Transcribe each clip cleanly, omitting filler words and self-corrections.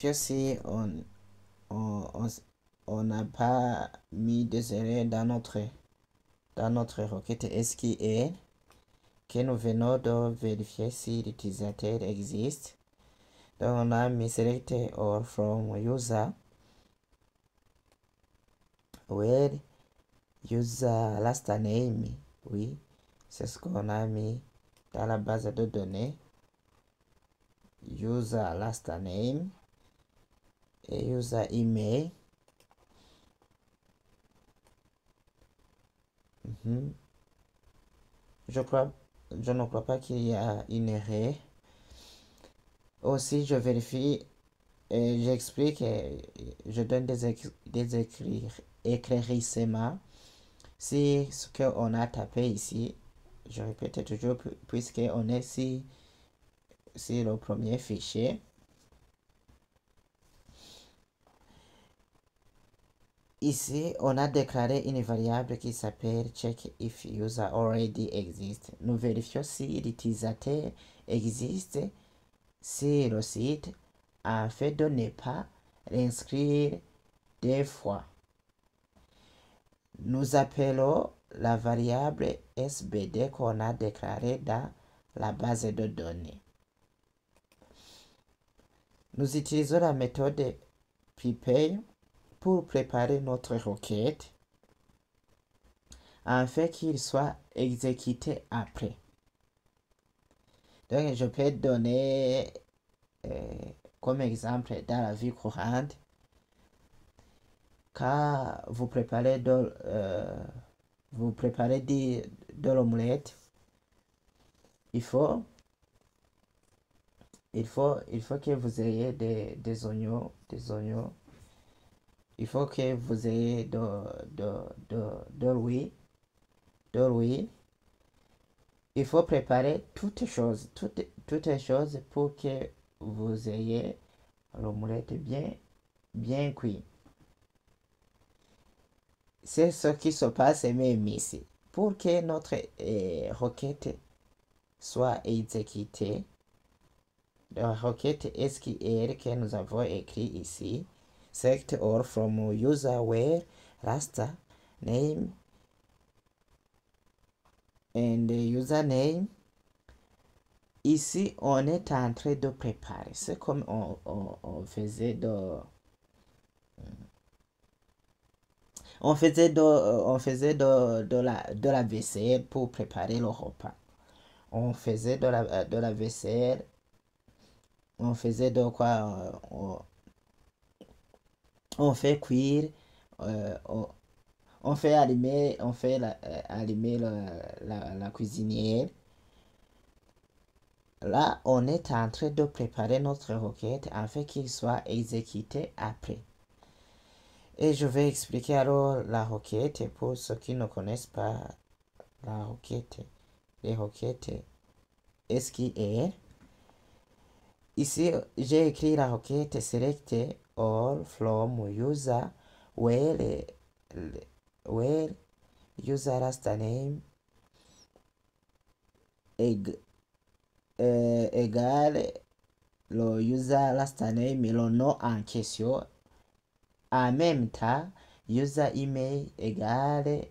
Si on n'a pas mis des erreurs dans notre requête SQL, que nous venons de vérifier si l'utilisateur existe. Donc on a mis select all from user where user last name. Oui, c'est ce qu'on a mis dans la base de données. User last name et user email. Je ne crois pas qu'il y a une erreur. Aussi, je vérifie et j'explique et je donne des éclaircissements si ce qu'on a tapé ici. Je répète toujours puisqu'on est sur le premier fichier. Ici, on a déclaré une variable qui s'appelle check if user already exists. Nous vérifions si l'utilisateur existe sur le site afin de ne pas l'inscrire deux fois. Nous appelons la variable SBD qu'on a déclarée dans la base de données. Nous utilisons la méthode prepare pour préparer notre requête afin qu'il soit exécuté après. Donc, je peux donner comme exemple dans la vie courante, quand vous préparez de l'omelette, il faut que vous ayez des oignons. Il faut que vous ayez de l'huile. Il faut préparer toutes choses pour que vous ayez l'omelette bien cuit. C'est ce qui se passe même ici. Pour que notre requête soit exécutée, la requête SQL que nous avons écrit ici, select all from user where last name and username. Ici, on est en train de préparer. C'est comme on faisait de la vaisselle pour préparer le repas. On faisait de la vaisselle. On faisait de quoi on fait cuire. On fait allumer la cuisinière. Là, on est en train de préparer notre requête afin qu'il soit exécuté après. Et je vais expliquer alors la requête pour ceux qui ne connaissent pas la requête. Les requêtes SQL. Ici, j'ai écrit la requête select all from user where user last name égale le user last name et le nom en question. En même temps, user email égale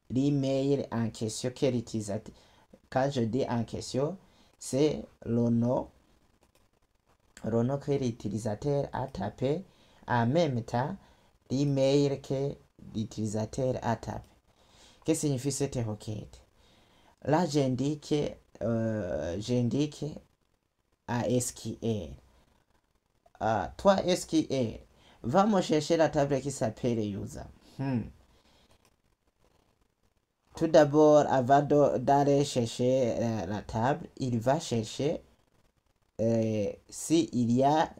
l'email en question que l'utilisateur. Quand je dis en question, c'est le nom que l'utilisateur a tapé. En même temps, l'email que l'utilisateur a tapé. Que signifie cette requête? Là, j'indique à SQL. Toi, SQL, va me chercher la table qui s'appelle user. Tout d'abord, avant d'aller chercher la table, il va chercher s'il y a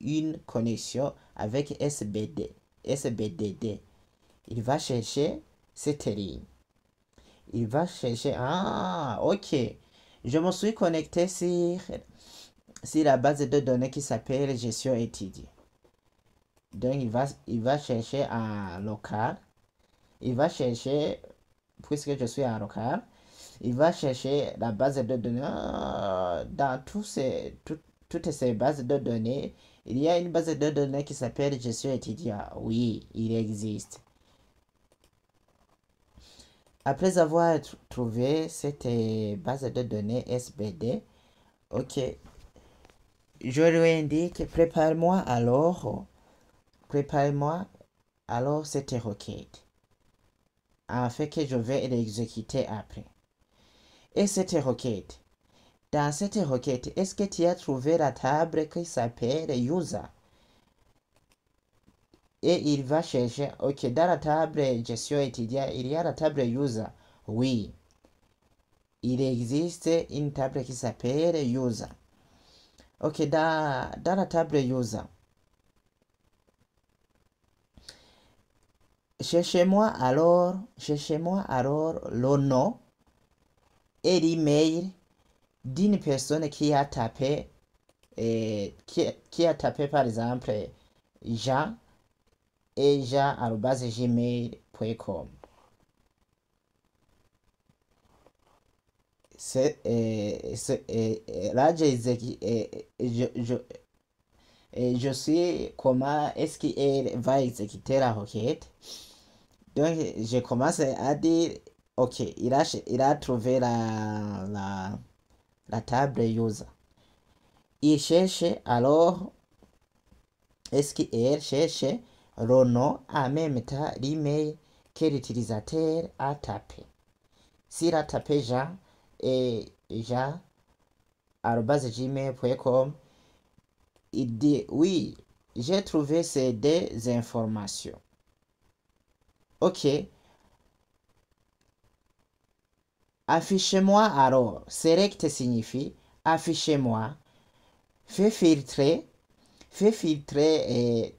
une connexion avec SBDD. Il va chercher cette ligne. Il va chercher... Ah, ok. Je me suis connecté sur la base de données qui s'appelle gestion étudiée. Donc, il va chercher en local. Il va chercher, puisque je suis en local, il va chercher la base de données. Dans toutes ces bases de données, Il y a une base de données qui s'appelle gestion étudiant. Oui, il existe. Après avoir trouvé cette base de données SBD, ok, je lui indique prépare-moi alors cette requête afin que je vais l'exécuter après. Et cette requête, dans cette requête, est-ce que tu as trouvé la table qui s'appelle user? Et il va chercher, ok, dans la table gestion étudiant, il y a la table user. Oui, il existe une table qui s'appelle user. Ok, dans la table user, cherchez-moi alors le nom et l'email d'une personne qui a tapé, qui a tapé par exemple Jean et jean@gmail.com. Là, je sais comment est-ce qu'il va exécuter la requête. Donc, je commence à dire, ok, il a trouvé la table user. Il cherche alors, est-ce qu'il cherche le nom en même temps l'email que l'utilisateur a tapé. S'il a tapé Jean et jean@gmail.com, il dit oui, j'ai trouvé ces deux informations. Ok. Affichez-moi alors. Select signifie affichez-moi. Fais filtrer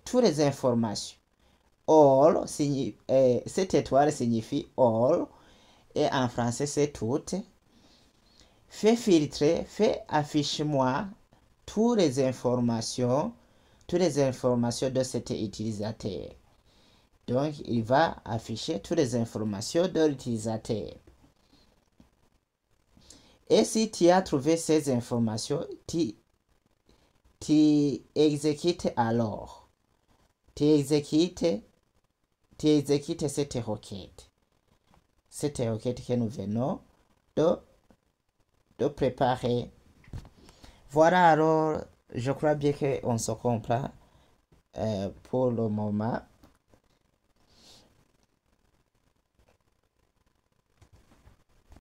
toutes les informations. All, cette étoile signifie all. Et en français, c'est toutes. Fais filtrer, fais affiche-moi toutes les informations de cet utilisateur. Donc, il va afficher toutes les informations de l'utilisateur. Et si tu as trouvé ces informations, tu exécutes alors. Tu exécutes cette requête. Cette requête que nous venons de préparer. Voilà, alors, je crois bien qu'on se comprend pour le moment.